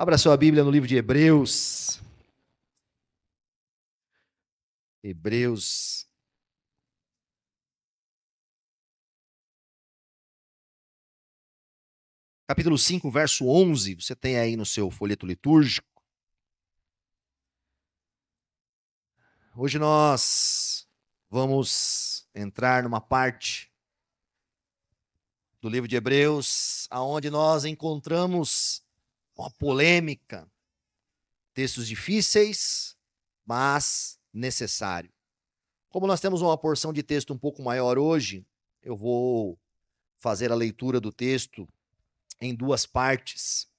Abra sua Bíblia no livro de Hebreus. Hebreus. Capítulo 5, verso 11. Você tem aí no seu folheto litúrgico. Hoje nós vamos entrar numa parte do livro de Hebreus, aonde nós encontramos uma polêmica, textos difíceis, mas necessário. Como nós temos uma porção de texto um pouco maior hoje, eu vou fazer a leitura do texto em duas partes,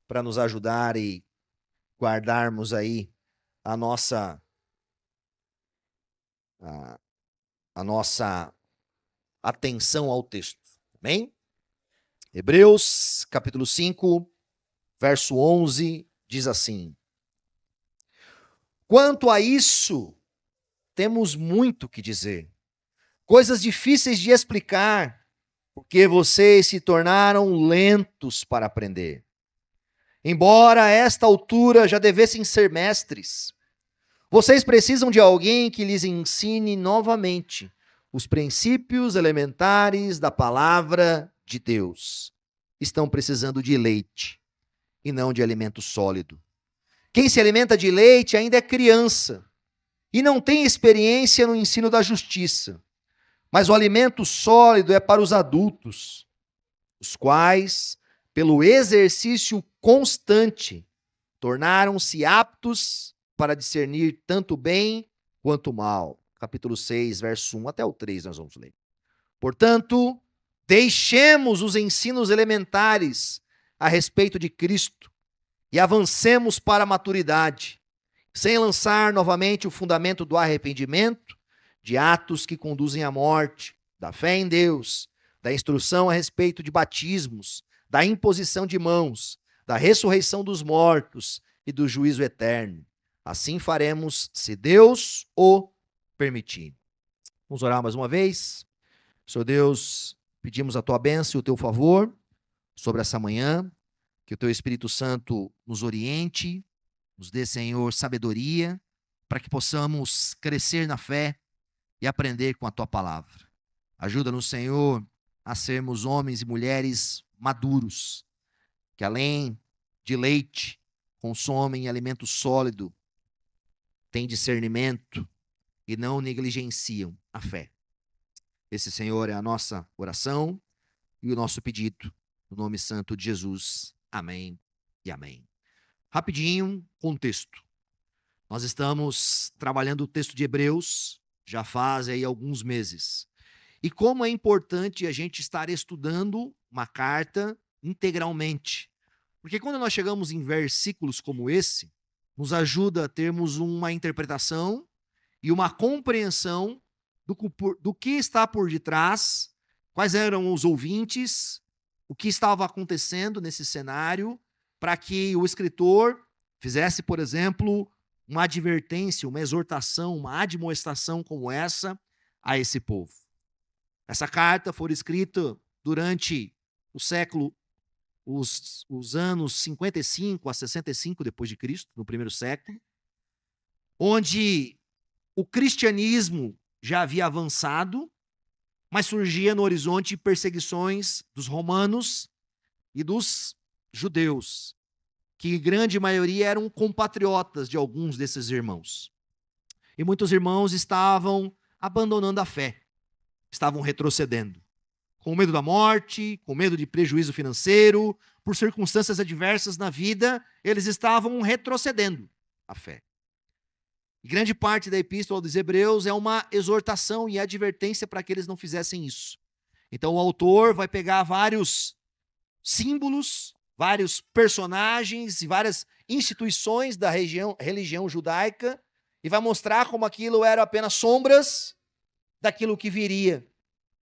para nos ajudar e guardarmos aí a nossa atenção ao texto. Amém? Hebreus, capítulo 5, verso 11, diz assim: Quanto a isso, temos muito que dizer, coisas difíceis de explicar, porque vocês se tornaram lentos para aprender. Embora a esta altura já devessem ser mestres, vocês precisam de alguém que lhes ensine novamente os princípios elementares da palavra de Deus. Estão precisando de leite e não de alimento sólido. Quem se alimenta de leite ainda é criança e não tem experiência no ensino da justiça. Mas o alimento sólido é para os adultos, os quais, pelo exercício constante, tornaram-se aptos para discernir tanto bem quanto mal. Capítulo 6, verso 1 até o 3 nós vamos ler. Portanto, deixemos os ensinos elementares a respeito de Cristo e avancemos para a maturidade, sem lançar novamente o fundamento do arrependimento, de atos que conduzem à morte, da fé em Deus, da instrução a respeito de batismos, da imposição de mãos, da ressurreição dos mortos e do juízo eterno. Assim faremos, se Deus o permitir. Vamos orar mais uma vez. Senhor Deus, pedimos a tua bênção e o teu favor sobre essa manhã, que o teu Espírito Santo nos oriente, nos dê, Senhor, sabedoria, para que possamos crescer na fé e aprender com a tua palavra. Ajuda-nos, Senhor, a sermos homens e mulheres maduros, que além de leite, consomem alimento sólido, têm discernimento e não negligenciam a fé. Esse, Senhor, é a nossa oração e o nosso pedido, no nome santo de Jesus. Amém e amém. Rapidinho, contexto. Nós estamos trabalhando o texto de Hebreus, já faz aí alguns meses. E como é importante a gente estar estudando uma carta integralmente. Porque quando nós chegamos em versículos como esse, nos ajuda a termos uma interpretação e uma compreensão do que está por detrás, quais eram os ouvintes, o que estava acontecendo nesse cenário, para que o escritor fizesse, por exemplo, uma advertência, uma exortação, uma admoestação como essa a esse povo. Essa carta foi escrita durante o século, os anos 55 a 65 depois de Cristo, no primeiro século, onde o cristianismo já havia avançado, mas surgia no horizonte perseguições dos romanos e dos judeus, que grande maioria eram compatriotas de alguns desses irmãos. E muitos irmãos estavam abandonando a fé, estavam retrocedendo, com medo da morte, com medo de prejuízo financeiro, por circunstâncias adversas na vida, eles estavam retrocedendo a fé. E grande parte da epístola dos Hebreus é uma exortação e advertência para que eles não fizessem isso. Então o autor vai pegar vários símbolos, vários personagens e várias instituições da religião judaica e vai mostrar como aquilo eram apenas sombras daquilo que viria,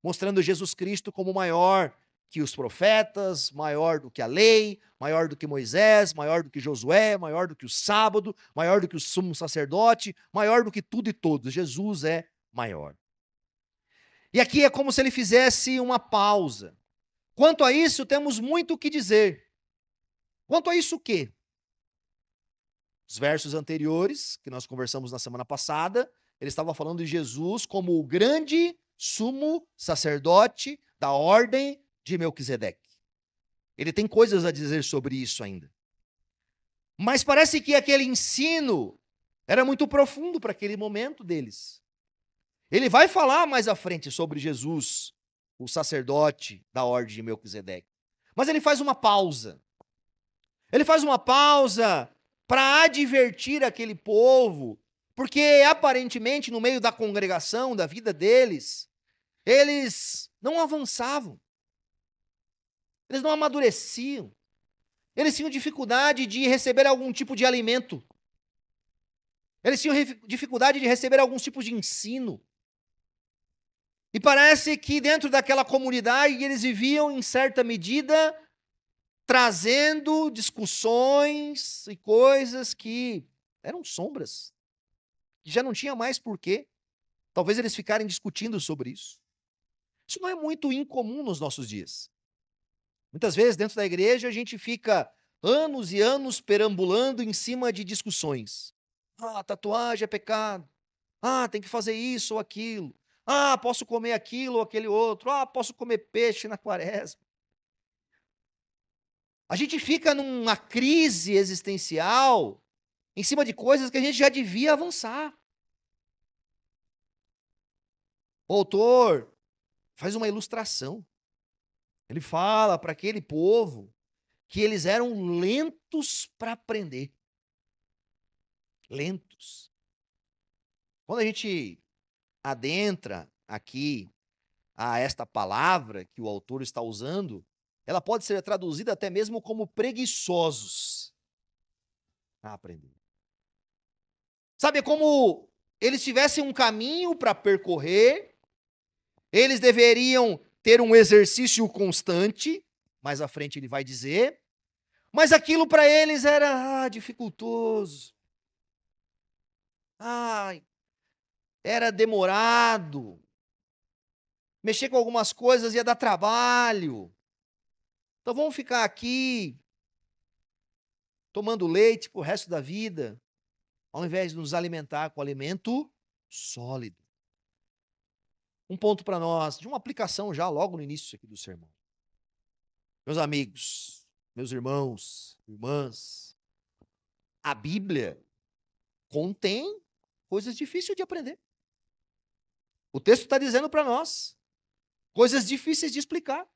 mostrando Jesus Cristo como maior que os profetas, maior do que a lei, maior do que Moisés, maior do que Josué, maior do que o sábado, maior do que o sumo sacerdote, maior do que tudo e todos. Jesus é maior. E aqui é como se ele fizesse uma pausa. Quanto a isso, temos muito o que dizer. Quanto a isso o quê? Os versos anteriores, que nós conversamos na semana passada, ele estava falando de Jesus como o grande sumo sacerdote da ordem de Melquisedeque. Ele tem coisas a dizer sobre isso ainda. Mas parece que aquele ensino era muito profundo para aquele momento deles. Ele vai falar mais à frente sobre Jesus, o sacerdote da ordem de Melquisedeque. Mas ele faz uma pausa. Ele faz uma pausa para advertir aquele povo, porque aparentemente no meio da congregação, da vida deles, eles não avançavam. Eles não amadureciam. Eles tinham dificuldade de receber algum tipo de alimento. Eles tinham dificuldade de receber alguns tipos de ensino. E parece que dentro daquela comunidade eles viviam, em certa medida, trazendo discussões e coisas que eram sombras, que já não tinha mais porquê. Talvez eles ficarem discutindo sobre isso. Isso não é muito incomum nos nossos dias. Muitas vezes, dentro da igreja, a gente fica anos e anos perambulando em cima de discussões. Ah, tatuagem é pecado. Ah, tem que fazer isso ou aquilo. Ah, posso comer aquilo ou aquele outro. Ah, posso comer peixe na quaresma. A gente fica numa crise existencial em cima de coisas que a gente já devia avançar. O autor faz uma ilustração. Ele fala para aquele povo que eles eram lentos para aprender. Lentos. Quando a gente adentra aqui a esta palavra que o autor está usando, ela pode ser traduzida até mesmo como preguiçosos a aprender. Sabe, como eles tivessem um caminho para percorrer, eles deveriam ter um exercício constante, mais à frente ele vai dizer, mas aquilo para eles era dificultoso. Era demorado. Mexer com algumas coisas ia dar trabalho. Então vamos ficar aqui tomando leite pro resto da vida, ao invés de nos alimentar com alimento sólido. Um ponto para nós, de uma aplicação já logo no início aqui do sermão. Meus amigos, meus irmãos, irmãs, a Bíblia contém coisas difíceis de aprender. O texto está dizendo para nós coisas difíceis de explicar.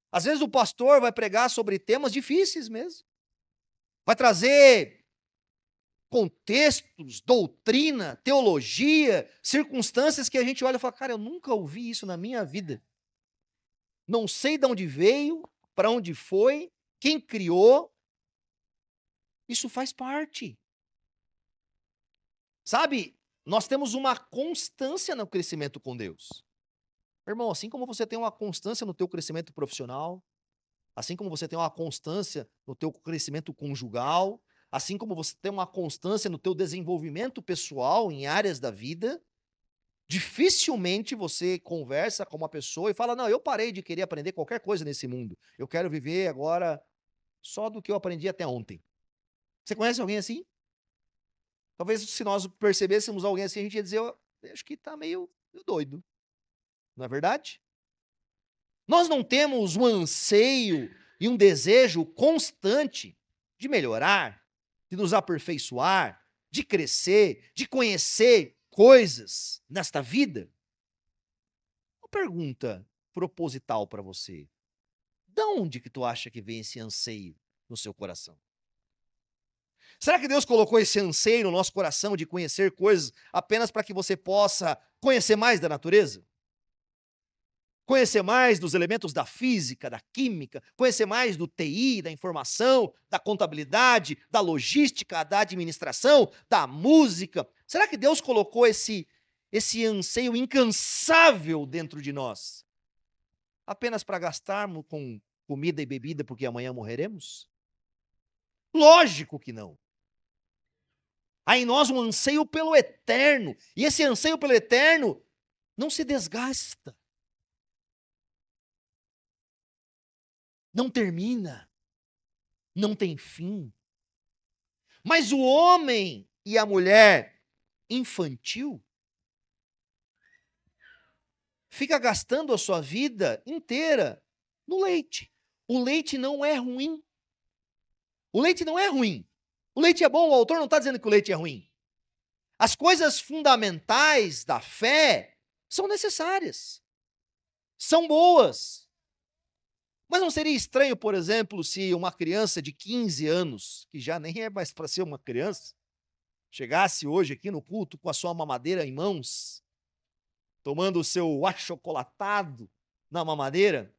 Às vezes o pastor vai pregar sobre temas difíceis mesmo. Vai trazer contextos, doutrina, teologia, circunstâncias que a gente olha e fala, cara, eu nunca ouvi isso na minha vida. Não sei de onde veio, para onde foi, quem criou. Isso faz parte. Sabe, nós temos uma constância no crescimento com Deus. Irmão, assim como você tem uma constância no teu crescimento profissional, assim como você tem uma constância no teu crescimento conjugal, assim como você tem uma constância no teu desenvolvimento pessoal em áreas da vida, dificilmente você conversa com uma pessoa e fala, não, eu parei de querer aprender qualquer coisa nesse mundo. Eu quero viver agora só do que eu aprendi até ontem. Você conhece alguém assim? Talvez se nós percebêssemos alguém assim, a gente ia dizer, eu acho que está meio doido. Não é verdade? Nós não temos um anseio e um desejo constante de melhorar, de nos aperfeiçoar, de crescer, de conhecer coisas nesta vida? Uma pergunta proposital para você. De onde que tu acha que vem esse anseio no seu coração? Será que Deus colocou esse anseio no nosso coração de conhecer coisas apenas para que você possa conhecer mais da natureza? Conhecer mais dos elementos da física, da química, conhecer mais do TI, da informação, da contabilidade, da logística, da administração, da música. Será que Deus colocou esse anseio incansável dentro de nós apenas para gastarmos com comida e bebida porque amanhã morreremos? Lógico que não. Há em nós um anseio pelo eterno, e esse anseio pelo eterno não se desgasta. Não termina, não tem fim. Mas o homem e a mulher infantil fica gastando a sua vida inteira no leite. O leite não é ruim. O leite não é ruim. O leite é bom, o autor não está dizendo que o leite é ruim. As coisas fundamentais da fé são necessárias, são boas. Mas não seria estranho, por exemplo, se uma criança de 15 anos, que já nem é mais para ser uma criança, chegasse hoje aqui no culto com a sua mamadeira em mãos, tomando o seu achocolatado na mamadeira?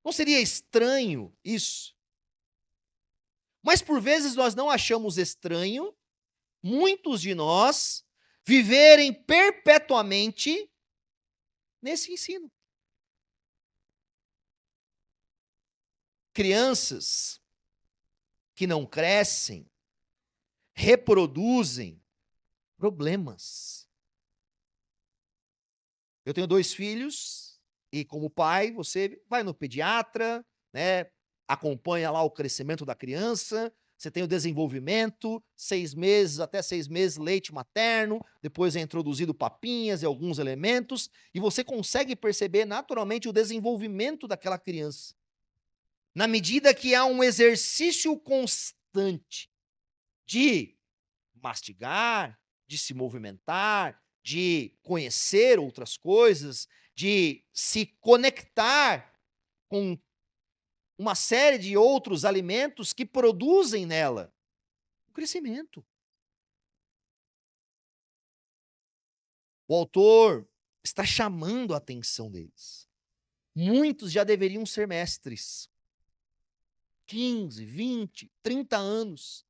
Não seria estranho isso? Mas por vezes nós não achamos estranho muitos de nós viverem perpetuamente nesse ensino. Crianças que não crescem, reproduzem problemas. Eu tenho 2 filhos e, como pai, você vai no pediatra, né, acompanha lá o crescimento da criança, você tem o desenvolvimento, 6 meses, até 6 meses, leite materno, depois é introduzido papinhas e alguns elementos, e você consegue perceber naturalmente o desenvolvimento daquela criança. Na medida que há um exercício constante de mastigar, de se movimentar, de conhecer outras coisas, de se conectar com uma série de outros alimentos que produzem nela o crescimento. O autor está chamando a atenção deles. Muitos já deveriam ser mestres. 15, 20, 30 anos.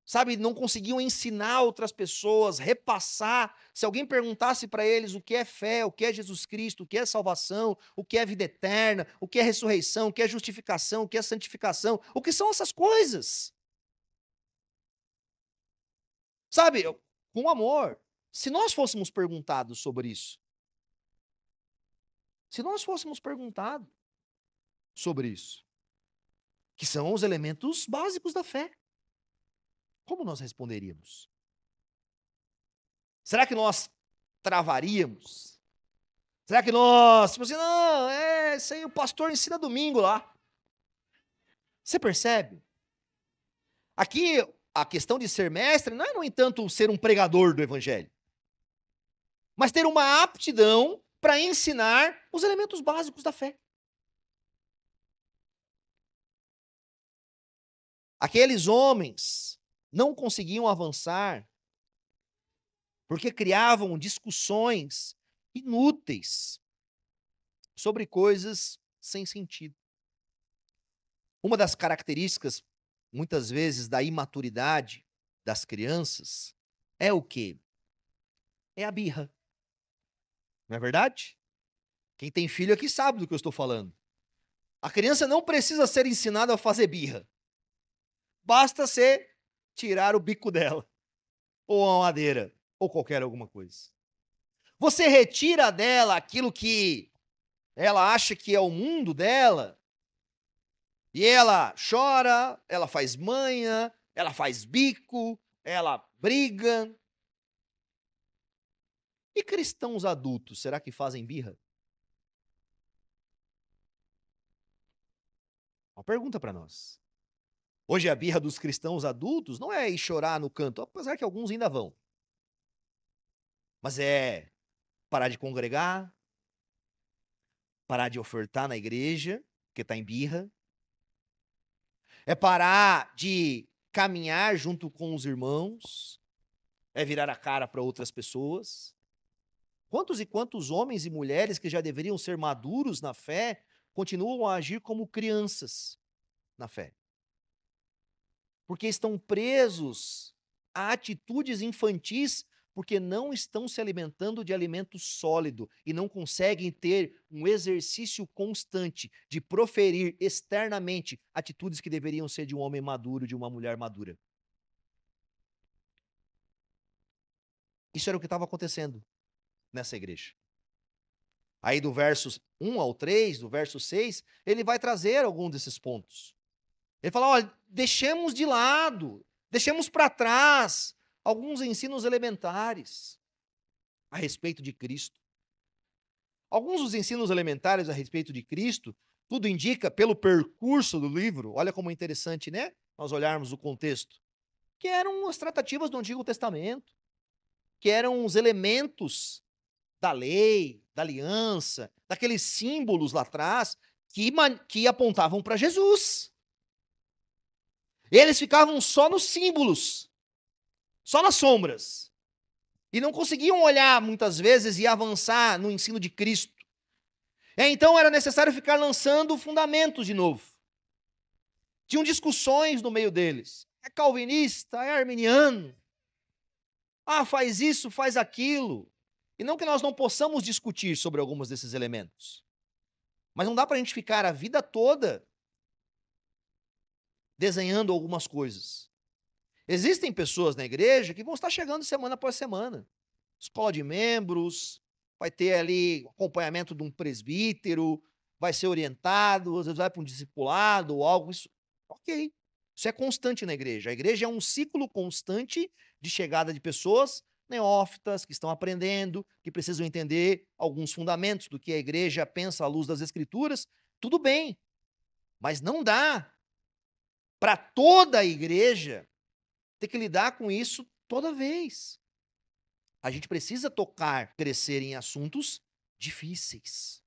Sabe, não conseguiam ensinar outras pessoas, repassar. Se alguém perguntasse para eles o que é fé, o que é Jesus Cristo, o que é salvação, o que é vida eterna, o que é ressurreição, o que é justificação, o que é santificação, o que são essas coisas? Sabe, com amor, se nós fôssemos perguntados sobre isso, que são os elementos básicos da fé, como nós responderíamos? Será que nós travaríamos? Será que nós, tipo assim, não, isso aí o pastor ensina domingo lá. Você percebe? Aqui, a questão de ser mestre não é, no entanto, ser um pregador do evangelho, mas ter uma aptidão para ensinar os elementos básicos da fé. Aqueles homens não conseguiam avançar porque criavam discussões inúteis sobre coisas sem sentido. Uma das características, muitas vezes, da imaturidade das crianças é o quê? É a birra. Não é verdade? Quem tem filho aqui sabe do que eu estou falando. A criança não precisa ser ensinada a fazer birra. Basta ser tirar o bico dela, ou a madeira, ou qualquer alguma coisa. Você retira dela aquilo que ela acha que é o mundo dela, e ela chora, ela faz manha, ela faz bico, ela briga. E cristãos adultos, será que fazem birra? Uma pergunta para nós. Hoje a birra dos cristãos adultos não é ir chorar no canto, apesar que alguns ainda vão. Mas é parar de congregar, parar de ofertar na igreja, porque está em birra. É parar de caminhar junto com os irmãos, é virar a cara para outras pessoas. Quantos e quantos homens e mulheres que já deveriam ser maduros na fé continuam a agir como crianças na fé? Porque estão presos a atitudes infantis, porque não estão se alimentando de alimento sólido e não conseguem ter um exercício constante de proferir externamente atitudes que deveriam ser de um homem maduro, de uma mulher madura. Isso era o que estava acontecendo nessa igreja. Aí do verso 1 ao 3, do verso 6, ele vai trazer algum desses pontos. Ele fala, olha, deixemos de lado, deixemos para trás alguns ensinos elementares a respeito de Cristo. Alguns dos ensinos elementares a respeito de Cristo, tudo indica, pelo percurso do livro, olha como é interessante, né? Nós olharmos o contexto, que eram as tratativas do Antigo Testamento, que eram os elementos da lei, da aliança, daqueles símbolos lá atrás que apontavam para Jesus. Eles ficavam só nos símbolos, só nas sombras. E não conseguiam olhar, muitas vezes, e avançar no ensino de Cristo. Então era necessário ficar lançando fundamentos de novo. Tinham discussões no meio deles. É calvinista, é arminiano. Ah, faz isso, faz aquilo. E não que nós não possamos discutir sobre alguns desses elementos. Mas não dá para a gente ficar a vida toda desenhando algumas coisas. Existem pessoas na igreja que vão estar chegando semana após semana. Escola de membros, vai ter ali acompanhamento de um presbítero, vai ser orientado, às vezes vai para um discipulado ou algo. Isso, ok. Isso é constante na igreja. A igreja é um ciclo constante de chegada de pessoas neófitas, que estão aprendendo, que precisam entender alguns fundamentos do que a igreja pensa à luz das Escrituras. Tudo bem, mas não dá para toda a igreja ter que lidar com isso toda vez. A gente precisa tocar, crescer em assuntos difíceis.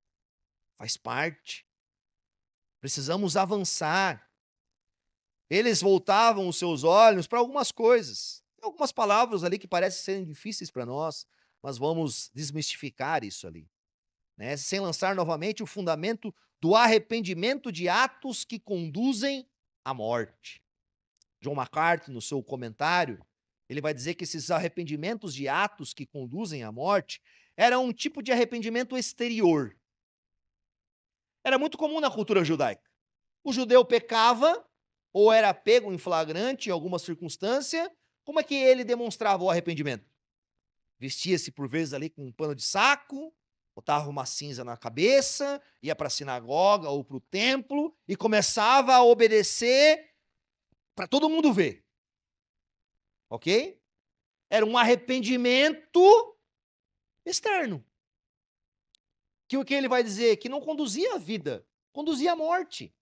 Faz parte. Precisamos avançar. Eles voltavam os seus olhos para algumas coisas. Tem algumas palavras ali que parecem serem difíceis para nós, mas vamos desmistificar isso ali, né? Sem lançar novamente o fundamento do arrependimento de atos que conduzem à morte. John MacArthur, no seu comentário, ele vai dizer que esses arrependimentos de atos que conduzem à morte eram um tipo de arrependimento exterior. Era muito comum na cultura judaica. O judeu pecava, ou era pego em flagrante em alguma circunstância. Como é que ele demonstrava o arrependimento? Vestia-se por vezes ali com um pano de saco, botava uma cinza na cabeça, ia para a sinagoga ou para o templo e começava a obedecer para todo mundo ver. Ok? Era um arrependimento externo. Que o que ele vai dizer? Que não conduzia à vida, conduzia à morte.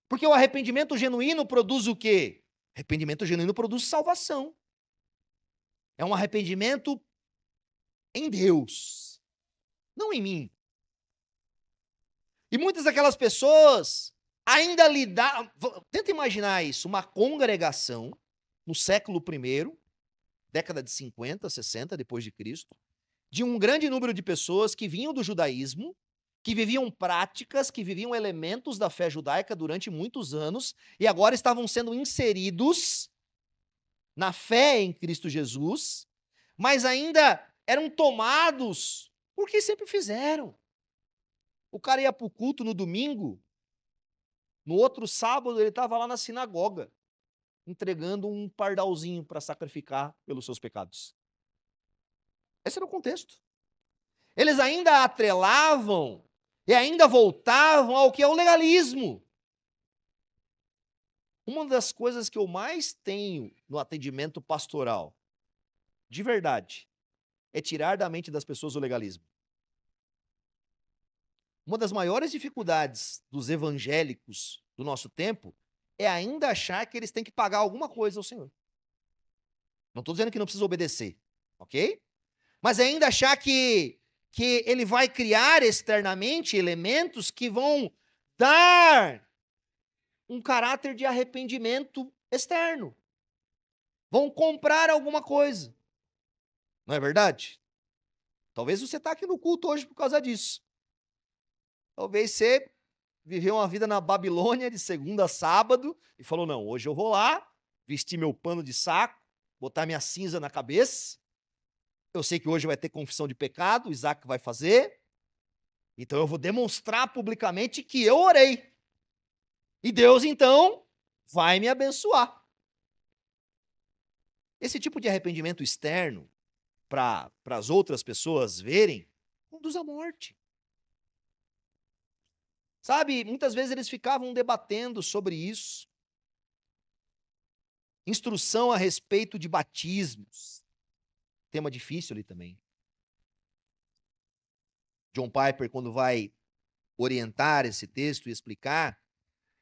Porque o arrependimento genuíno produz o quê? Arrependimento genuíno produz salvação. É um arrependimento em Deus, não em mim. E muitas daquelas pessoas ainda lidavam. Tenta imaginar isso, uma congregação no século I, década de 50, 60 depois de Cristo, de um grande número de pessoas que vinham do judaísmo, que viviam práticas, que viviam elementos da fé judaica durante muitos anos e agora estavam sendo inseridos na fé em Cristo Jesus, mas ainda eram tomados porque sempre fizeram. O cara ia para o culto no domingo, no outro sábado ele estava lá na sinagoga, entregando um pardalzinho para sacrificar pelos seus pecados. Esse era o contexto. Eles ainda atrelavam e ainda voltavam ao que é o legalismo. Uma das coisas que eu mais tenho no atendimento pastoral, de verdade, é tirar da mente das pessoas o legalismo. Uma das maiores dificuldades dos evangélicos do nosso tempo é ainda achar que eles têm que pagar alguma coisa ao Senhor. Não estou dizendo que não precisa obedecer, ok? Mas é ainda achar que ele vai criar externamente elementos que vão dar um caráter de arrependimento externo. Vão comprar alguma coisa. Não é verdade? Talvez você está aqui no culto hoje por causa disso. Talvez você viveu uma vida na Babilônia de segunda a sábado e falou, não, hoje eu vou lá, vestir meu pano de saco, botar minha cinza na cabeça. Eu sei que hoje vai ter confissão de pecado, o Isaac vai fazer. Então eu vou demonstrar publicamente que eu orei. E Deus, então, vai me abençoar. Esse tipo de arrependimento externo, para as outras pessoas verem, conduz à morte. Sabe, muitas vezes eles ficavam debatendo sobre isso. Instrução a respeito de batismos. Tema difícil ali também. John Piper, quando vai orientar esse texto e explicar,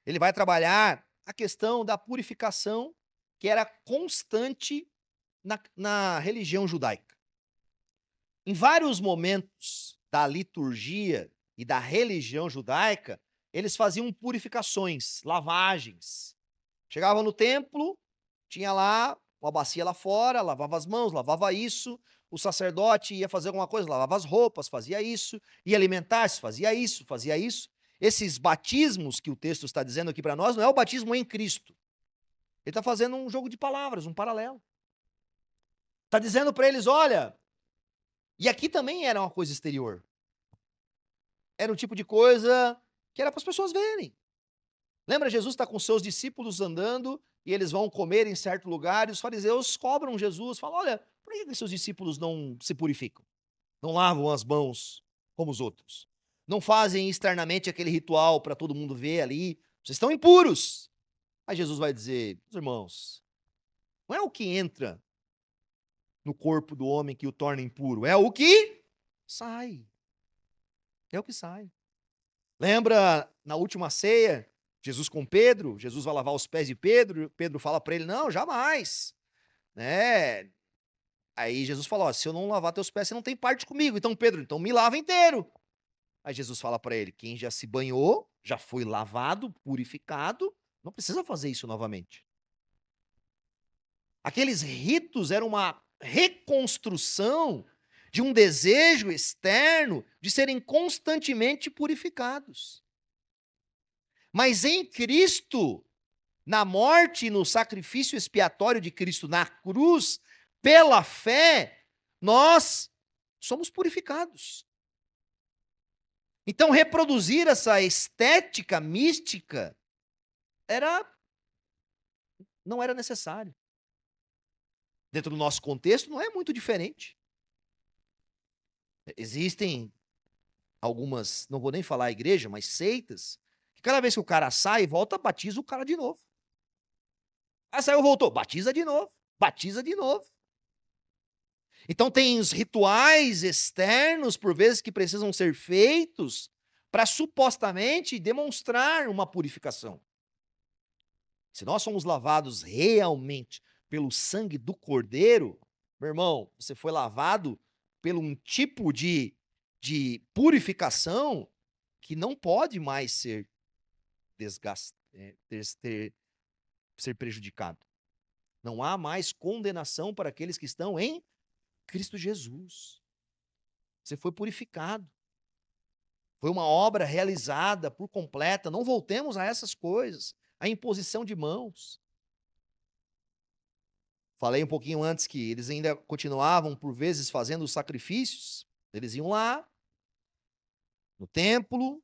ele vai trabalhar a questão da purificação que era constante na religião judaica. Em vários momentos da liturgia e da religião judaica, eles faziam purificações, lavagens. Chegava no templo, tinha lá uma bacia lá fora, lavava as mãos, lavava isso. O sacerdote ia fazer alguma coisa, lavava as roupas, fazia isso. Ia alimentar-se, fazia isso, fazia isso. Esses batismos que o texto está dizendo aqui para nós, não é o batismo em Cristo. Ele está fazendo um jogo de palavras, um paralelo. Está dizendo para eles, olha, e aqui também era uma coisa exterior. Era um tipo de coisa que era para as pessoas verem. Lembra, Jesus está com seus discípulos andando e eles vão comer em certo lugar e os fariseus cobram Jesus, falam, olha, por que seus discípulos não se purificam? Não lavam as mãos como os outros? Não fazem externamente aquele ritual para todo mundo ver ali? Vocês estão impuros. Aí Jesus vai dizer, irmãos, não é o que entra no corpo do homem que o torna impuro, é o que sai. É o que sai. Lembra na última ceia, Jesus com Pedro, Jesus vai lavar os pés de Pedro, Pedro fala para ele, não, jamais. Né? Aí Jesus fala, ó, se eu não lavar teus pés, você não tem parte comigo. Então Pedro, então me lava inteiro. Aí Jesus fala para ele, quem já se banhou, já foi lavado, purificado, não precisa fazer isso novamente. Aqueles ritos eram uma reconstrução de um desejo externo de serem constantemente purificados. Mas em Cristo, na morte e no sacrifício expiatório de Cristo na cruz, pela fé, nós somos purificados. Então, reproduzir essa estética mística não era necessário. Dentro do nosso contexto, não é muito diferente. Existem algumas, não vou nem falar a igreja, mas seitas, que cada vez que o cara sai e volta, batiza o cara de novo. Ah, saiu, voltou, batiza de novo, batiza de novo. Então tem os rituais externos, por vezes, que precisam ser feitos para supostamente demonstrar uma purificação. Se nós somos lavados realmente pelo sangue do Cordeiro, meu irmão, você foi lavado por um tipo de purificação que não pode mais ser ser prejudicado. Não há mais condenação para aqueles que estão em Cristo Jesus. Você foi purificado. Foi uma obra realizada por completa. Não voltemos a essas coisas. A imposição de mãos. Falei um pouquinho antes que eles ainda continuavam, por vezes, fazendo os sacrifícios. Eles iam lá, no templo,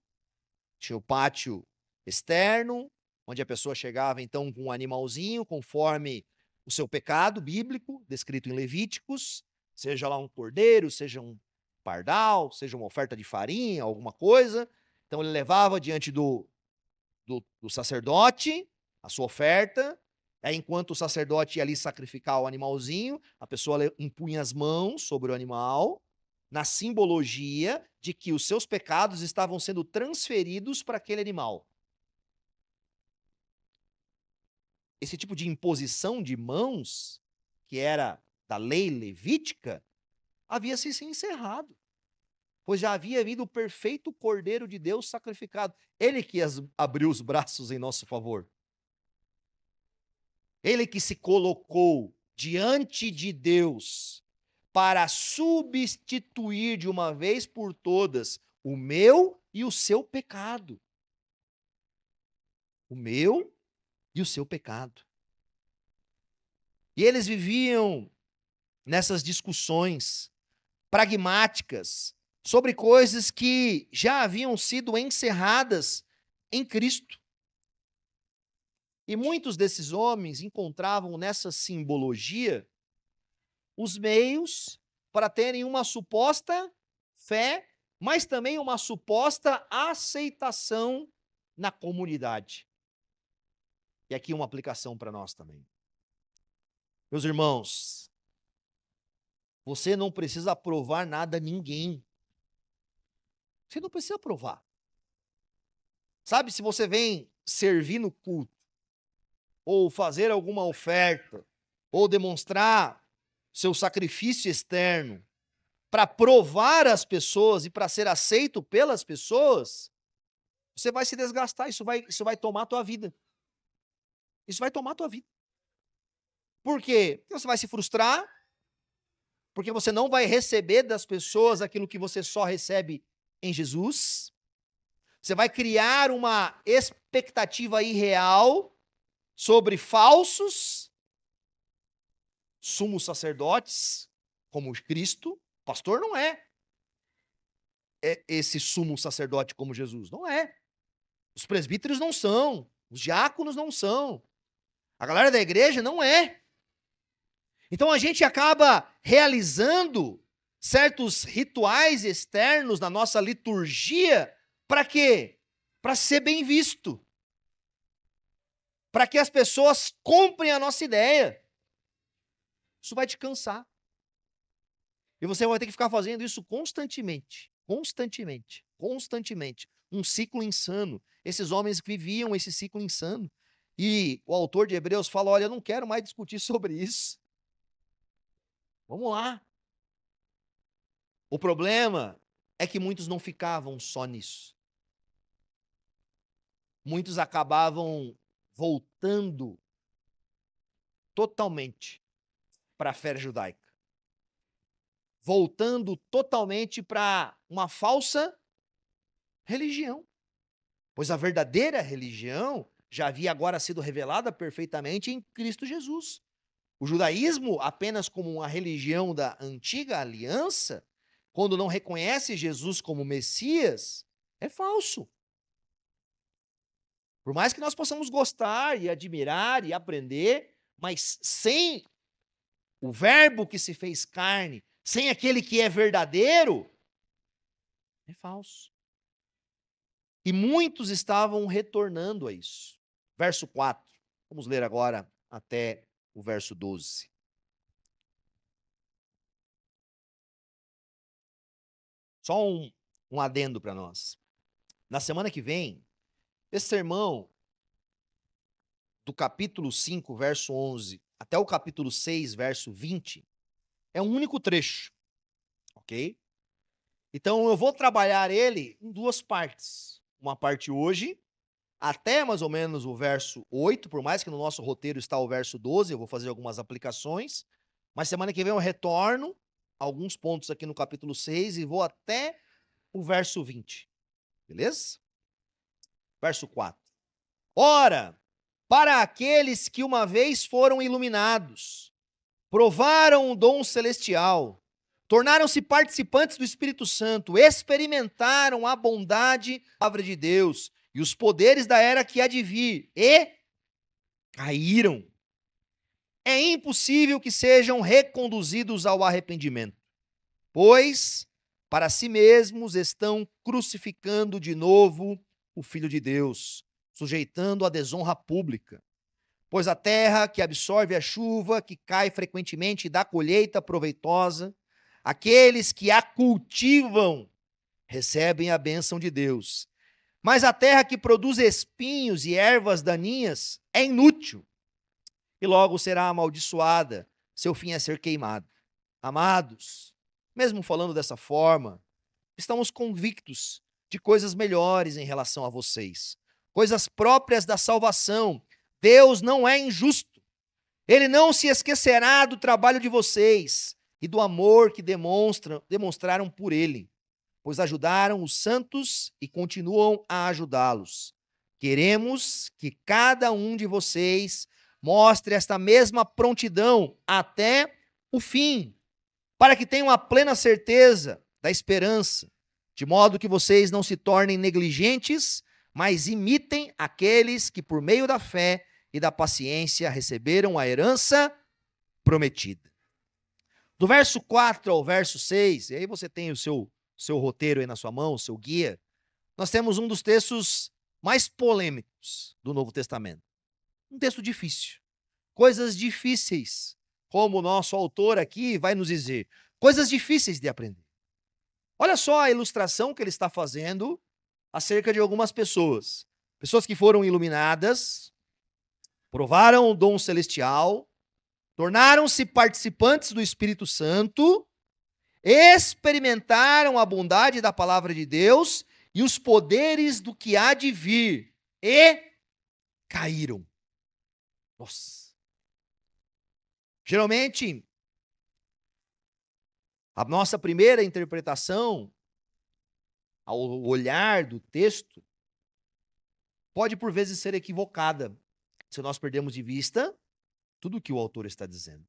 tinha o pátio externo, onde a pessoa chegava, então, com um animalzinho, conforme o seu pecado bíblico, descrito em Levíticos, seja lá um cordeiro, seja um pardal, seja uma oferta de farinha, alguma coisa. Então ele levava diante do sacerdote a sua oferta. Aí, enquanto o sacerdote ia ali sacrificar o animalzinho, a pessoa impunha as mãos sobre o animal, na simbologia de que os seus pecados estavam sendo transferidos para aquele animal. Esse tipo de imposição de mãos, que era da lei levítica, havia se encerrado, pois já havia vindo o perfeito Cordeiro de Deus sacrificado. Ele que abriu os braços em nosso favor. Ele que se colocou diante de Deus para substituir de uma vez por todas o meu e o seu pecado. O meu e o seu pecado. E eles viviam nessas discussões pragmáticas sobre coisas que já haviam sido encerradas em Cristo. E muitos desses homens encontravam nessa simbologia os meios para terem uma suposta fé, mas também uma suposta aceitação na comunidade. E aqui uma aplicação para nós também. Meus irmãos, você não precisa provar nada a ninguém. Você não precisa provar. Sabe, se você vem servir no culto, ou fazer alguma oferta, ou demonstrar seu sacrifício externo para provar às pessoas e para ser aceito pelas pessoas, você vai se desgastar, isso vai tomar a tua vida. Isso vai tomar a tua vida. Por quê? Porque você vai se frustrar, porque você não vai receber das pessoas aquilo que você só recebe em Jesus. Você vai criar uma expectativa irreal sobre falsos sumos sacerdotes, como Cristo. Pastor não é esse sumo sacerdote como Jesus, não é. Os presbíteros não são, os diáconos não são, a galera da igreja não é. Então a gente acaba realizando certos rituais externos na nossa liturgia, para quê? Para ser bem visto. Para que as pessoas comprem a nossa ideia. Isso vai te cansar. E você vai ter que ficar fazendo isso constantemente. Constantemente. Constantemente. Um ciclo insano. Esses homens viviam esse ciclo insano. E o autor de Hebreus fala, olha, eu não quero mais discutir sobre isso. Vamos lá. O problema é que muitos não ficavam só nisso. Muitos acabavam voltando totalmente para a fé judaica. Voltando totalmente para uma falsa religião. Pois a verdadeira religião já havia agora sido revelada perfeitamente em Cristo Jesus. O judaísmo, apenas como uma religião da antiga aliança, quando não reconhece Jesus como Messias, é falso. Por mais que nós possamos gostar e admirar e aprender, mas sem o verbo que se fez carne, sem aquele que é verdadeiro, é falso. E muitos estavam retornando a isso. Verso 4. Vamos ler agora até o verso 12. Só um adendo para nós. Na semana que vem, esse sermão do capítulo 5, verso 11, até o capítulo 6, verso 20, é um único trecho, ok? Então eu vou trabalhar ele em duas partes. Uma parte hoje, até mais ou menos o verso 8, por mais que no nosso roteiro está o verso 12, eu vou fazer algumas aplicações, mas semana que vem eu retorno alguns pontos aqui no capítulo 6 e vou até o verso 20, beleza? Verso 4. Ora, para aqueles que uma vez foram iluminados, provaram o dom celestial, tornaram-se participantes do Espírito Santo, experimentaram a bondade da palavra de Deus e os poderes da era que há de vir, e caíram. É impossível que sejam reconduzidos ao arrependimento, pois para si mesmos estão crucificando de novo o Filho de Deus, sujeitando a desonra pública. Pois a terra que absorve a chuva, que cai frequentemente e dá colheita proveitosa, aqueles que a cultivam recebem a bênção de Deus. Mas a terra que produz espinhos e ervas daninhas é inútil e logo será amaldiçoada, seu fim é ser queimado. Amados, mesmo falando dessa forma, estamos convictos de coisas melhores em relação a vocês, coisas próprias da salvação. Deus não é injusto. Ele não se esquecerá do trabalho de vocês e do amor que demonstraram por ele, pois ajudaram os santos e continuam a ajudá-los. Queremos que cada um de vocês mostre esta mesma prontidão até o fim, para que tenham a plena certeza da esperança, de modo que vocês não se tornem negligentes, mas imitem aqueles que, por meio da fé e da paciência, receberam a herança prometida. Do verso 4 ao verso 6, e aí você tem o seu roteiro aí na sua mão, o seu guia, nós temos um dos textos mais polêmicos do Novo Testamento. Um texto difícil. Coisas difíceis como o nosso autor aqui vai nos dizer, coisas difíceis de aprender. Olha só a ilustração que ele está fazendo acerca de algumas pessoas. Pessoas que foram iluminadas, provaram o dom celestial, tornaram-se participantes do Espírito Santo, experimentaram a bondade da palavra de Deus e os poderes do que há de vir e caíram. Nossa. Geralmente, a nossa primeira interpretação, ao olhar do texto, pode por vezes ser equivocada, se nós perdemos de vista tudo o que o autor está dizendo.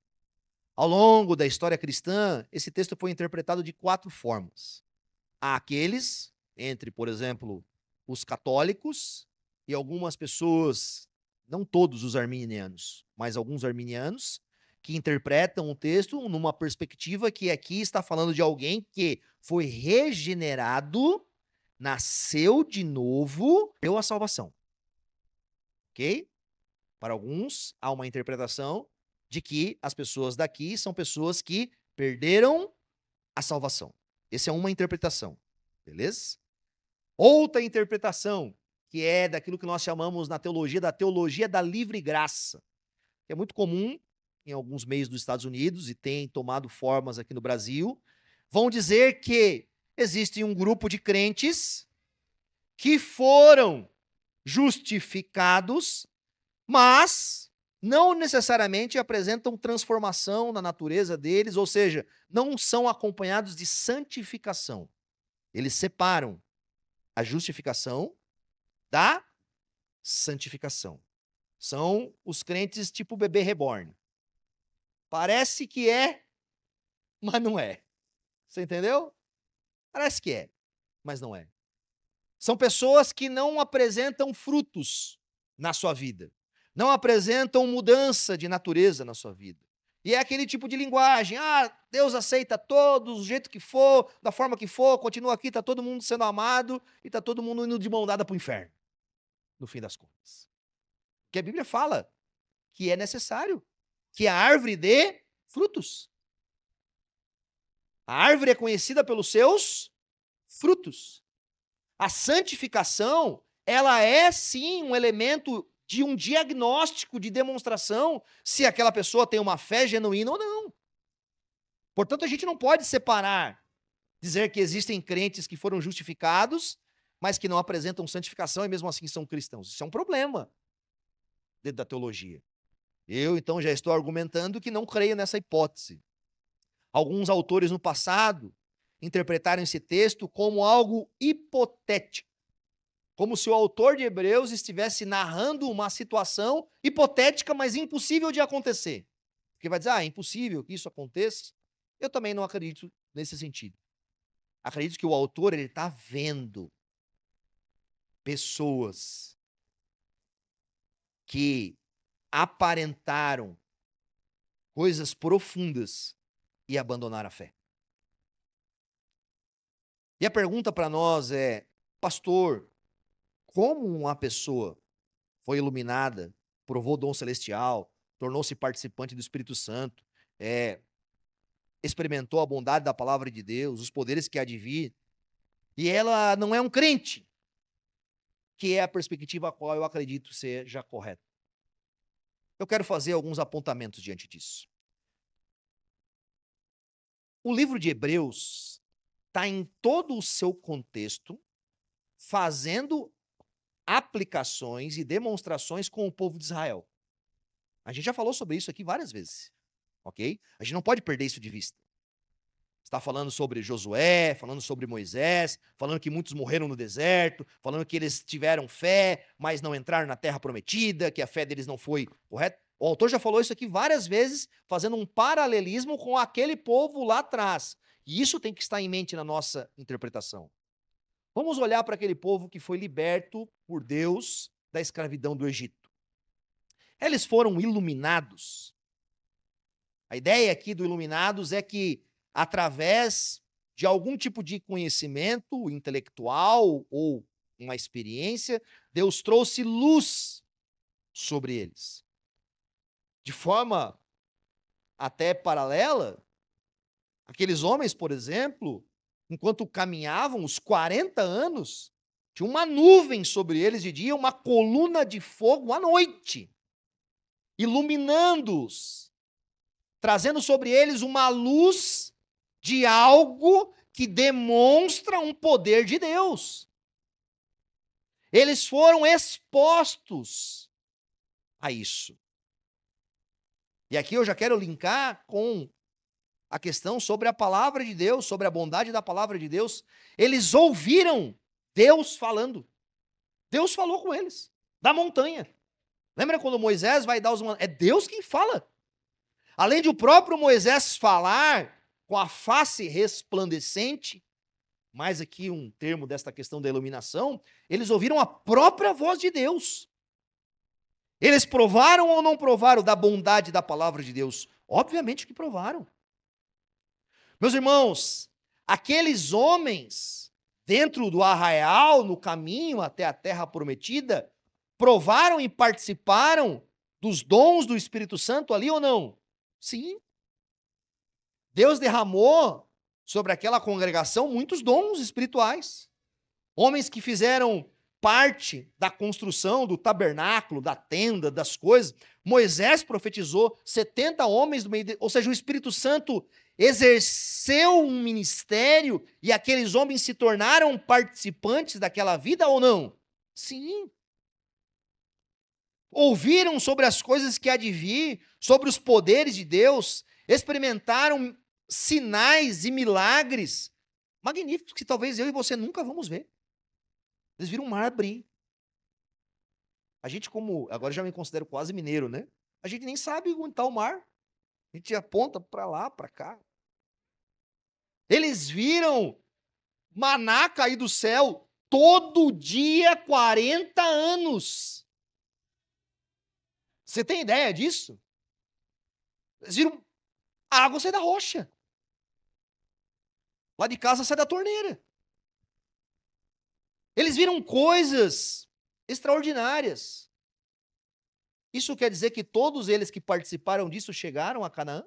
Ao longo da história cristã, esse texto foi interpretado de 4 formas. Há aqueles, entre, por exemplo, os católicos e algumas pessoas, não todos os arminianos, mas alguns arminianos, que interpretam o texto numa perspectiva que aqui está falando de alguém que foi regenerado, nasceu de novo, deu a salvação. Ok? Para alguns, há uma interpretação de que as pessoas daqui são pessoas que perderam a salvação. Essa é uma interpretação, beleza? Outra interpretação, que é daquilo que nós chamamos na teologia, da teologia da livre graça, que é muito comum em alguns meios dos Estados Unidos e tem tomado formas aqui no Brasil, vão dizer que existe um grupo de crentes que foram justificados, mas não necessariamente apresentam transformação na natureza deles, ou seja, não são acompanhados de santificação. Eles separam a justificação da santificação. São os crentes tipo bebê reborn. Parece que é, mas não é. Você entendeu? Parece que é, mas não é. São pessoas que não apresentam frutos na sua vida. Não apresentam mudança de natureza na sua vida. E é aquele tipo de linguagem, Deus aceita todos, do jeito que for, da forma que for, continua aqui, está todo mundo sendo amado e está todo mundo indo de mão dada para o inferno, no fim das contas. Porque a Bíblia fala que é necessário que a árvore dê frutos. A árvore é conhecida pelos seus frutos. A santificação, ela é sim um elemento de um diagnóstico, de demonstração, se aquela pessoa tem uma fé genuína ou não. Portanto, a gente não pode separar, dizer que existem crentes que foram justificados, mas que não apresentam santificação e mesmo assim são cristãos. Isso é um problema dentro da teologia. Eu, então, já estou argumentando que não creio nessa hipótese. Alguns autores no passado interpretaram esse texto como algo hipotético, como se o autor de Hebreus estivesse narrando uma situação hipotética, mas impossível de acontecer. Porque vai dizer, é impossível que isso aconteça. Eu também não acredito nesse sentido. Acredito que o autor está vendo pessoas que aparentaram coisas profundas e abandonaram a fé. E a pergunta para nós é, pastor, como uma pessoa foi iluminada, provou o dom celestial, tornou-se participante do Espírito Santo, experimentou a bondade da palavra de Deus, os poderes que há de vir, e ela não é um crente, que é a perspectiva a qual eu acredito seja correta. Eu quero fazer alguns apontamentos diante disso. O livro de Hebreus está em todo o seu contexto, fazendo aplicações e demonstrações com o povo de Israel. A gente já falou sobre isso aqui várias vezes, ok? A gente não pode perder isso de vista. Está falando sobre Josué, falando sobre Moisés, falando que muitos morreram no deserto, falando que eles tiveram fé, mas não entraram na terra prometida, que a fé deles não foi correta. O autor já falou isso aqui várias vezes, fazendo um paralelismo com aquele povo lá atrás. E isso tem que estar em mente na nossa interpretação. Vamos olhar para aquele povo que foi liberto por Deus da escravidão do Egito. Eles foram iluminados. A ideia aqui do iluminados é que, através de algum tipo de conhecimento intelectual ou uma experiência, Deus trouxe luz sobre eles. De forma até paralela, aqueles homens, por exemplo, enquanto caminhavam os 40 anos, tinha uma nuvem sobre eles de dia, uma coluna de fogo à noite, iluminando-os, trazendo sobre eles uma luz de algo que demonstra um poder de Deus. Eles foram expostos a isso. E aqui eu já quero linkar com a questão sobre a palavra de Deus, sobre a bondade da palavra de Deus. Eles ouviram Deus falando. Deus falou com eles, da montanha. Lembra quando Moisés vai dar os mandamentos? É Deus quem fala. Além de o próprio Moisés falar com a face resplandecente, mais aqui um termo desta questão da iluminação, eles ouviram a própria voz de Deus. Eles provaram ou não provaram da bondade da palavra de Deus? Obviamente que provaram. Meus irmãos, aqueles homens, dentro do arraial, no caminho até a terra prometida, provaram e participaram dos dons do Espírito Santo ali ou não? Sim. Deus derramou sobre aquela congregação muitos dons espirituais. Homens que fizeram parte da construção do tabernáculo, da tenda, das coisas. Moisés profetizou 70 homens do meio de... Ou seja, o Espírito Santo exerceu um ministério e aqueles homens se tornaram participantes daquela vida ou não? Sim. Ouviram sobre as coisas que há de vir, sobre os poderes de Deus, experimentaram sinais e milagres magníficos que talvez eu e você nunca vamos ver. Eles viram um mar abrir. A gente, como agora já me considero quase mineiro, né? A gente nem sabe onde está o mar. A gente aponta para lá, para cá. Eles viram maná cair do céu todo dia 40 anos. Você tem ideia disso? Eles viram a água sair da rocha. Lá de casa sai da torneira. Eles viram coisas extraordinárias. Isso quer dizer que todos eles que participaram disso chegaram a Canaã?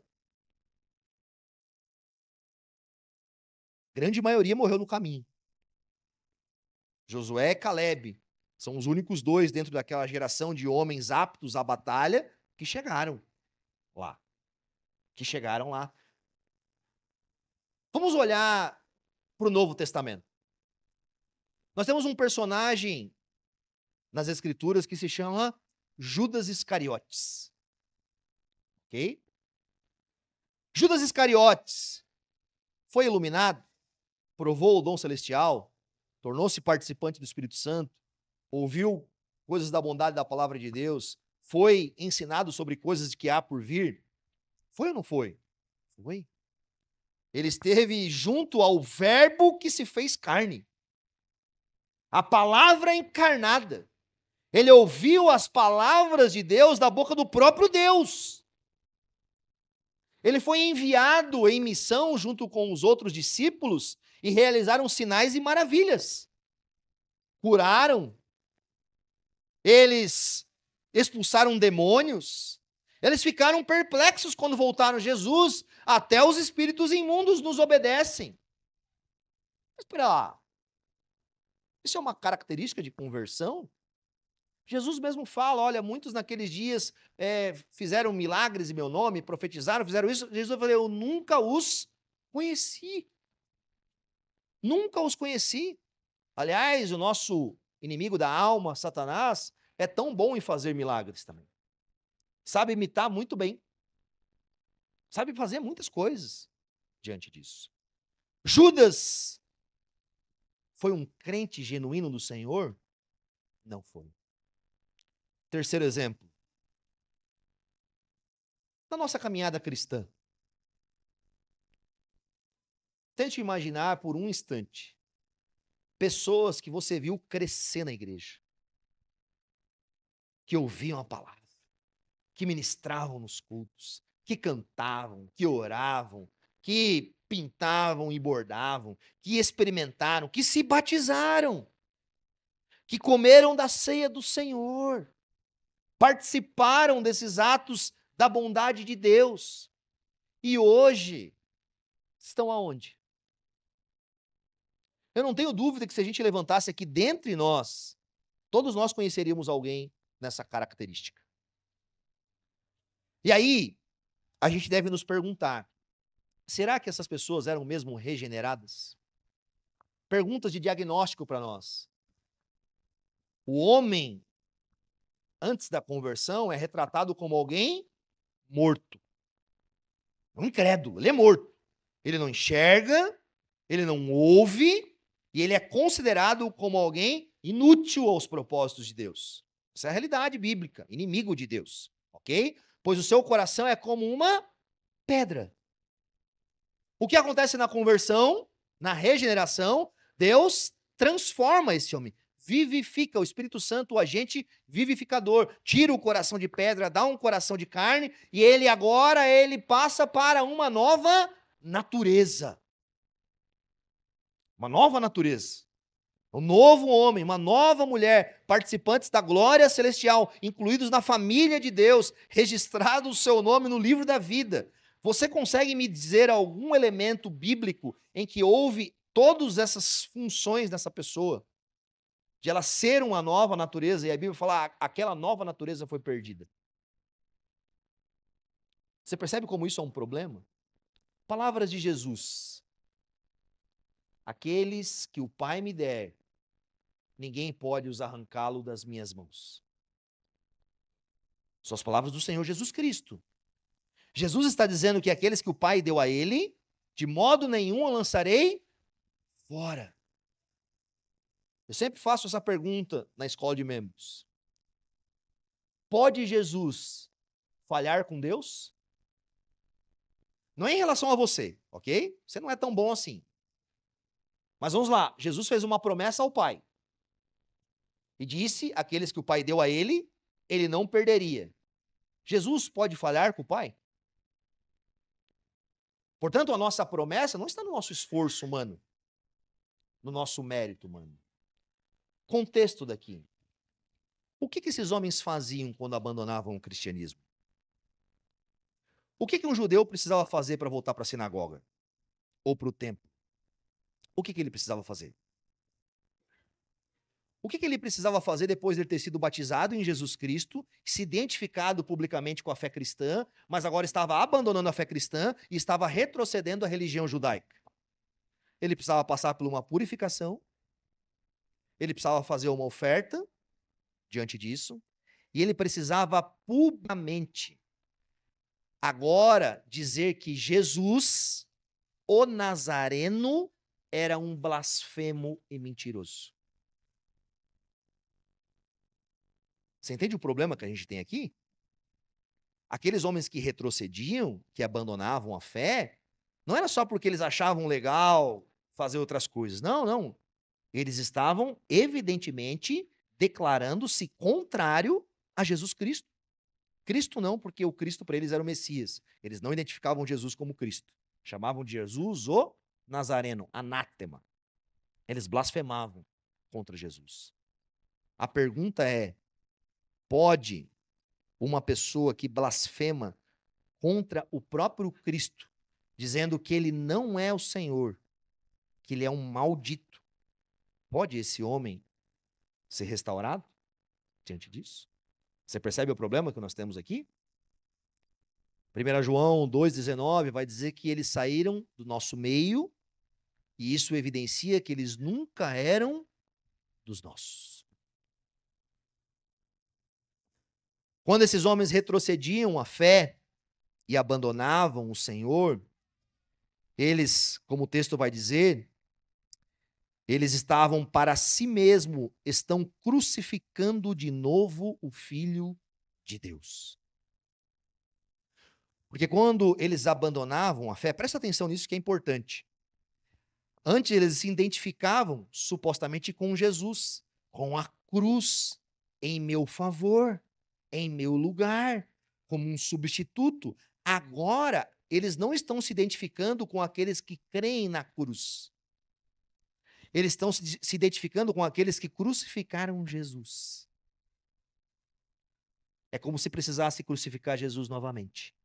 Grande maioria morreu no caminho. Josué e Calebe são os únicos dois dentro daquela geração de homens aptos à batalha que chegaram lá. Vamos olhar para o Novo Testamento. Nós temos um personagem nas Escrituras que se chama Judas Iscariotes. Ok? Judas Iscariotes foi iluminado, provou o dom celestial, tornou-se participante do Espírito Santo, ouviu coisas da bondade da palavra de Deus, foi ensinado sobre coisas que há por vir. Foi ou não foi? Foi. Ele esteve junto ao Verbo que se fez carne. A palavra encarnada. Ele ouviu as palavras de Deus da boca do próprio Deus. Ele foi enviado em missão junto com os outros discípulos e realizaram sinais e maravilhas. Curaram. Eles expulsaram demônios. Eles ficaram perplexos quando voltaram a Jesus. Até os espíritos imundos nos obedecem. Mas espera lá. Isso é uma característica de conversão? Jesus mesmo fala, olha, muitos naqueles dias fizeram milagres em meu nome, profetizaram, fizeram isso. Jesus falou, eu nunca os conheci. Nunca os conheci. Aliás, o nosso inimigo da alma, Satanás, é tão bom em fazer milagres também. Sabe imitar muito bem. Sabe fazer muitas coisas diante disso. Judas foi um crente genuíno do Senhor? Não foi. Terceiro exemplo. Na nossa caminhada cristã, tente imaginar por um instante pessoas que você viu crescer na igreja, que ouviam a palavra, que ministravam nos cultos, que cantavam, que oravam, que pintavam e bordavam, que experimentaram, que se batizaram, que comeram da ceia do Senhor, participaram desses atos da bondade de Deus. e hoje estão aonde? Eu não tenho dúvida que se a gente levantasse aqui dentre nós, todos nós conheceríamos alguém nessa característica. E aí, a gente deve nos perguntar, será que essas pessoas eram mesmo regeneradas? Perguntas de diagnóstico para nós. O homem, antes da conversão, é retratado como alguém morto. Um incrédulo, ele é morto. Ele não enxerga, ele não ouve, e ele é considerado como alguém inútil aos propósitos de Deus. Essa é a realidade bíblica, inimigo de Deus, ok? Pois o seu coração é como uma pedra. O que acontece na conversão, na regeneração? Deus transforma esse homem, vivifica, o Espírito Santo, o agente vivificador, tira o coração de pedra, dá um coração de carne, e ele agora, ele passa para uma nova natureza. Uma nova natureza. Um novo homem, uma nova mulher, participantes da glória celestial, incluídos na família de Deus, registrado o seu nome no livro da vida. Você consegue me dizer algum elemento bíblico em que houve todas essas funções dessa pessoa? De ela ser uma nova natureza, e a Bíblia fala, aquela nova natureza foi perdida. Você percebe como isso é um problema? Palavras de Jesus. Aqueles que o Pai me der, ninguém pode os arrancá-lo das minhas mãos. São as palavras do Senhor Jesus Cristo. Jesus está dizendo que aqueles que o Pai deu a ele, de modo nenhum eu lançarei fora. Eu sempre faço essa pergunta na escola de membros. Pode Jesus falhar com Deus? Não é em relação a você, ok? Você não é tão bom assim. Mas vamos lá, Jesus fez uma promessa ao Pai. E disse, aqueles que o Pai deu a ele, ele não perderia. Jesus pode falhar com o Pai? Portanto, a nossa promessa não está no nosso esforço humano, no nosso mérito humano. Contexto daqui. O que esses homens faziam quando abandonavam o cristianismo? O que um judeu precisava fazer para voltar para a sinagoga? Ou para o templo? O que ele precisava fazer? O que ele precisava fazer depois de ele ter sido batizado em Jesus Cristo, se identificado publicamente com a fé cristã, mas agora estava abandonando a fé cristã e estava retrocedendo à religião judaica? Ele precisava passar por uma purificação, ele precisava fazer uma oferta diante disso, e ele precisava publicamente agora dizer que Jesus, o Nazareno, era um blasfemo e mentiroso. Você entende o problema que a gente tem aqui? Aqueles homens que retrocediam, que abandonavam a fé, não era só porque eles achavam legal fazer outras coisas. Não, não. Eles estavam, evidentemente, declarando-se contrário a Jesus Cristo. Cristo não, porque o Cristo para eles era o Messias. Eles não identificavam Jesus como Cristo. Chamavam de Jesus o Nazareno, anátema. Eles blasfemavam contra Jesus. A pergunta é, pode uma pessoa que blasfema contra o próprio Cristo, dizendo que ele não é o Senhor, que ele é um maldito, pode esse homem ser restaurado diante disso? Você percebe o problema que nós temos aqui? 1 João 2,19 vai dizer que eles saíram do nosso meio, e isso evidencia que eles nunca eram dos nossos. Quando esses homens retrocediam a fé e abandonavam o Senhor, eles, como o texto vai dizer, eles estavam para si mesmo, estão crucificando de novo o Filho de Deus. Porque quando eles abandonavam a fé, presta atenção nisso que é importante. Antes eles se identificavam supostamente com Jesus, com a cruz, em meu favor, em meu lugar, como um substituto. Agora, eles não estão se identificando com aqueles que creem na cruz. Eles estão se identificando com aqueles que crucificaram Jesus. É como se precisasse crucificar Jesus novamente.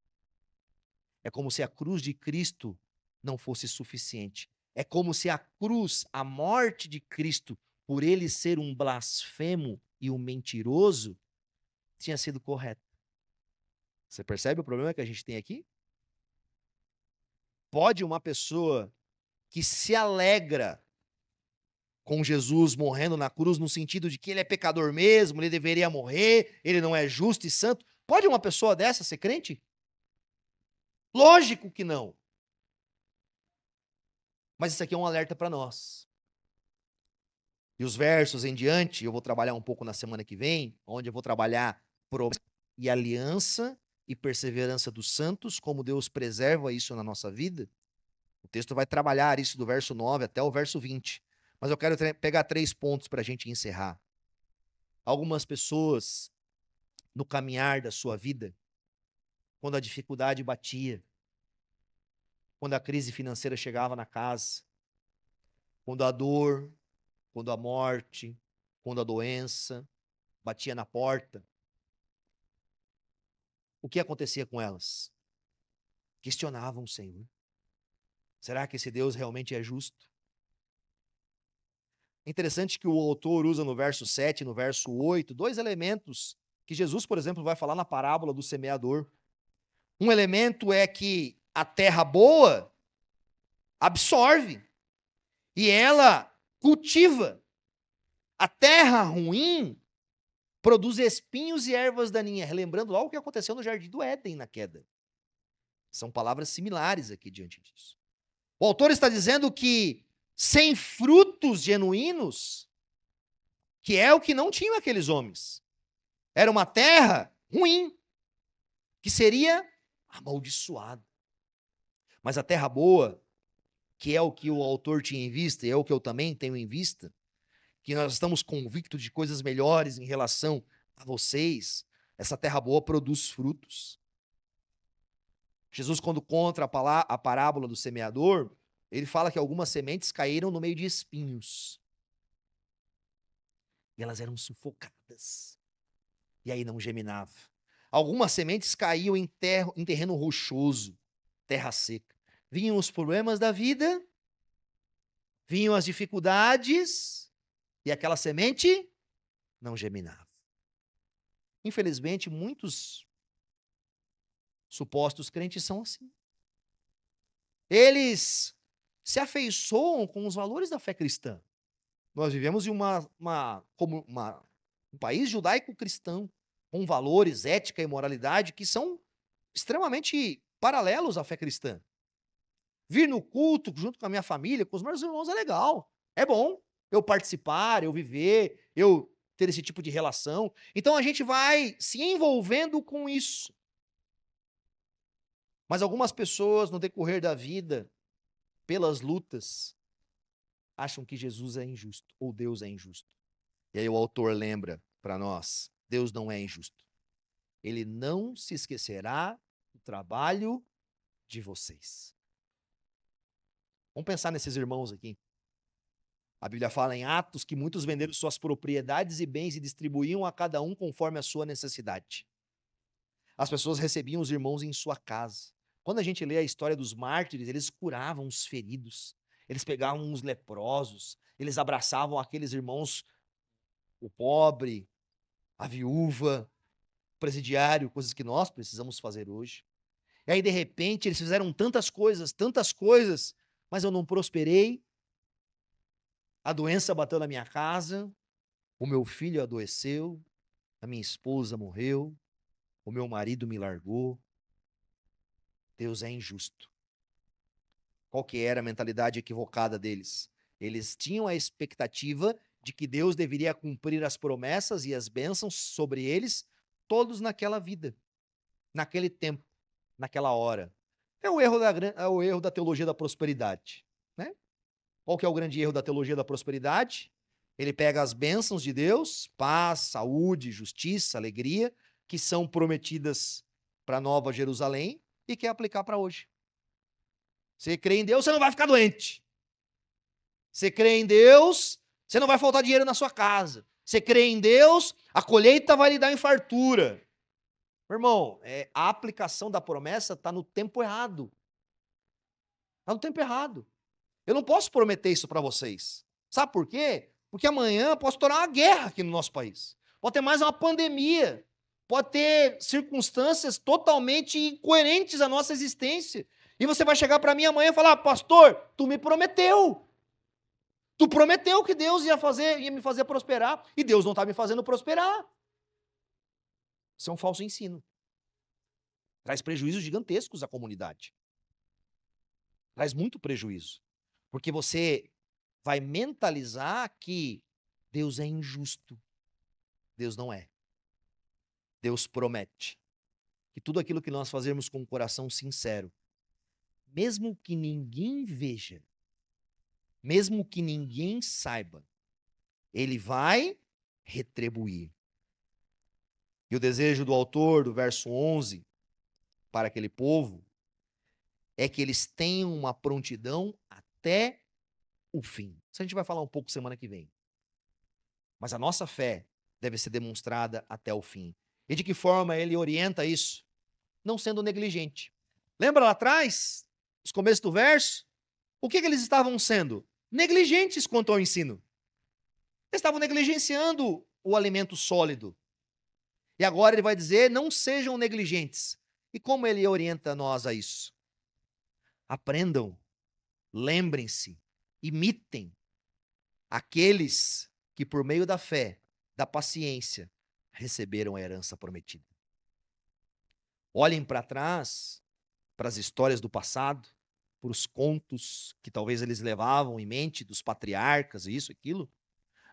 É como se a cruz de Cristo não fosse suficiente. É como se a cruz, a morte de Cristo, por ele ser um blasfemo e um mentiroso, tinha sido correta. Você percebe o problema que a gente tem aqui? Pode uma pessoa que se alegra com Jesus morrendo na cruz, no sentido de que ele é pecador mesmo, ele deveria morrer, ele não é justo e santo, pode uma pessoa dessa ser crente? Lógico que não. Mas isso aqui é um alerta para nós. E os versos em diante, eu vou trabalhar um pouco na semana que vem, onde eu vou trabalhar promessa e aliança e perseverança dos santos, como Deus preserva isso na nossa vida. O texto vai trabalhar isso do verso 9 até o verso 20. Mas eu quero pegar 3 pontos para a gente encerrar. Algumas pessoas, no caminhar da sua vida, quando a dificuldade batia, quando a crise financeira chegava na casa, quando a dor, quando a morte, quando a doença batia na porta, o que acontecia com elas? Questionavam o Senhor. Será que esse Deus realmente é justo? É interessante que o autor usa no verso 7 e no verso 8 2 elementos que Jesus, por exemplo, vai falar na parábola do semeador. Um elemento é que a terra boa absorve e ela cultiva. A terra ruim produz espinhos e ervas daninhas, relembrando algo que aconteceu no jardim do Éden na queda. São palavras similares aqui diante disso. O autor está dizendo que sem frutos genuínos, que é o que não tinham aqueles homens, era uma terra ruim, que seria amaldiçoada. Mas a terra boa, que é o que o autor tinha em vista, e é o que eu também tenho em vista, que nós estamos convictos de coisas melhores em relação a vocês, essa terra boa produz frutos. Jesus, quando conta a parábola do semeador, ele fala que algumas sementes caíram no meio de espinhos. E elas eram sufocadas. E aí não geminava. Algumas sementes caíam em terreno rochoso, terra seca. Vinham os problemas da vida, vinham as dificuldades, e aquela semente não geminava. Infelizmente, muitos supostos crentes são assim. Eles se afeiçoam com os valores da fé cristã. Nós vivemos em um país judaico-cristão, com valores, ética e moralidade que são extremamente paralelos à fé cristã. Vir no culto junto com a minha família, com os meus irmãos, é legal, é bom. Eu participar, eu viver, eu ter esse tipo de relação. Então a gente vai se envolvendo com isso. Mas algumas pessoas, no decorrer da vida, pelas lutas, acham que Jesus é injusto, ou Deus é injusto. E aí o autor lembra para nós, Deus não é injusto. Ele não se esquecerá do trabalho de vocês. Vamos pensar nesses irmãos aqui. A Bíblia fala em Atos que muitos venderam suas propriedades e bens e distribuíam a cada um conforme a sua necessidade. As pessoas recebiam os irmãos em sua casa. Quando a gente lê a história dos mártires, eles curavam os feridos, eles pegavam os leprosos, eles abraçavam aqueles irmãos, o pobre, a viúva, o presidiário, coisas que nós precisamos fazer hoje. E aí, de repente, eles fizeram tantas coisas, mas eu não prosperei. A doença bateu na minha casa, o meu filho adoeceu, a minha esposa morreu, o meu marido me largou. Deus é injusto. Qual que era a mentalidade equivocada deles? Eles tinham a expectativa de que Deus deveria cumprir as promessas e as bênçãos sobre eles, todos naquela vida, naquele tempo, naquela hora. É o erro da teologia da prosperidade, né? Qual que é o grande erro da teologia da prosperidade? Ele pega as bênçãos de Deus, paz, saúde, justiça, alegria, que são prometidas para Nova Jerusalém e quer aplicar para hoje. Você crê em Deus, você não vai ficar doente. Você crê em Deus, você não vai faltar dinheiro na sua casa. Você crê em Deus, a colheita vai lhe dar em fartura. Meu irmão, a aplicação da promessa está no tempo errado. Está no tempo errado. Eu não posso prometer isso para vocês. Sabe por quê? Porque amanhã pode estourar uma guerra aqui no nosso país. Pode ter mais uma pandemia. Pode ter circunstâncias totalmente incoerentes à nossa existência. E você vai chegar para mim amanhã e falar: pastor, tu me prometeu. Tu prometeu que Deus ia me fazer prosperar. E Deus não está me fazendo prosperar. Isso é um falso ensino. Traz prejuízos gigantescos à comunidade. Traz muito prejuízo. Porque você vai mentalizar que Deus é injusto. Deus não é. Deus promete que tudo aquilo que nós fazermos com o coração sincero, mesmo que ninguém veja, mesmo que ninguém saiba, Ele vai retribuir. E o desejo do autor do verso 11 para aquele povo é que eles tenham uma prontidão até o fim. Isso a gente vai falar um pouco semana que vem. Mas a nossa fé deve ser demonstrada até o fim. E de que forma ele orienta isso? Não sendo negligente. Lembra lá atrás, nos começos do verso? O que eles estavam sendo? Negligentes quanto ao ensino. Eles estavam negligenciando o alimento sólido. E agora ele vai dizer: não sejam negligentes. E como ele orienta nós a isso? Aprendam, lembrem-se, imitem aqueles que por meio da fé, da paciência, receberam a herança prometida. Olhem para trás, para as histórias do passado, para os contos que talvez eles levavam em mente dos patriarcas, isso, aquilo,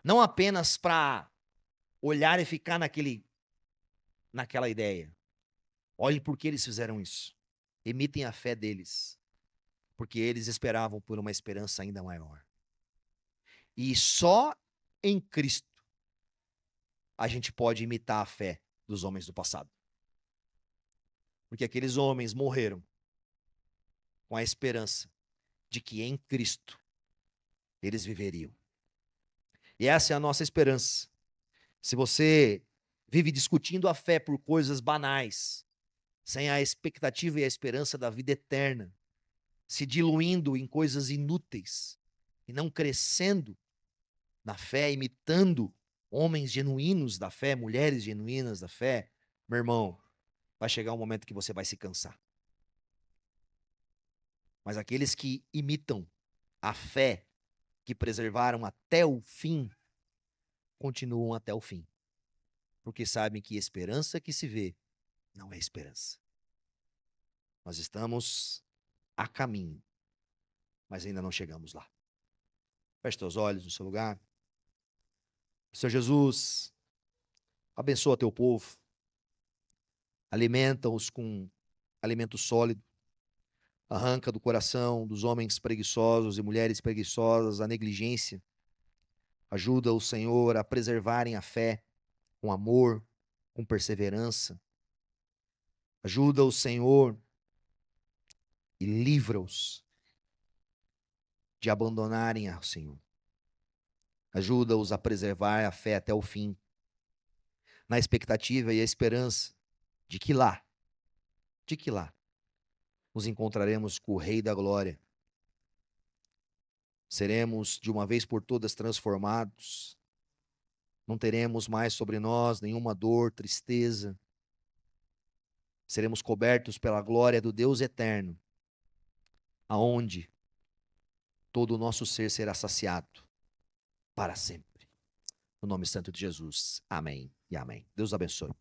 não apenas para olhar e ficar naquela ideia. Olhe por que eles fizeram isso. Imitem a fé deles, porque eles esperavam por uma esperança ainda maior. E só em Cristo a gente pode imitar a fé dos homens do passado. Porque aqueles homens morreram com a esperança de que em Cristo eles viveriam. E essa é a nossa esperança. Se você vive discutindo a fé por coisas banais, sem a expectativa e a esperança da vida eterna, se diluindo em coisas inúteis e não crescendo na fé, imitando homens genuínos da fé, mulheres genuínas da fé, meu irmão, vai chegar um momento que você vai se cansar. Mas aqueles que imitam a fé, que preservaram até o fim, continuam até o fim. Porque sabem que esperança que se vê não é esperança. Nós estamos a caminho, mas ainda não chegamos lá. Feche teus olhos no seu lugar. Senhor Jesus, abençoa teu povo. Alimenta-os com alimento sólido. Arranca do coração dos homens preguiçosos e mulheres preguiçosas a negligência. Ajuda o Senhor a preservarem a fé com amor, com perseverança. Ajuda o Senhor e livra-os de abandonarem ao Senhor. Ajuda-os a preservar a fé até o fim, na expectativa e a esperança de que lá, nos encontraremos com o Rei da Glória. Seremos de uma vez por todas transformados. Não teremos mais sobre nós nenhuma dor, tristeza. Seremos cobertos pela glória do Deus eterno, aonde todo o nosso ser será saciado para sempre. No nome santo de Jesus. Amém e amém. Deus abençoe.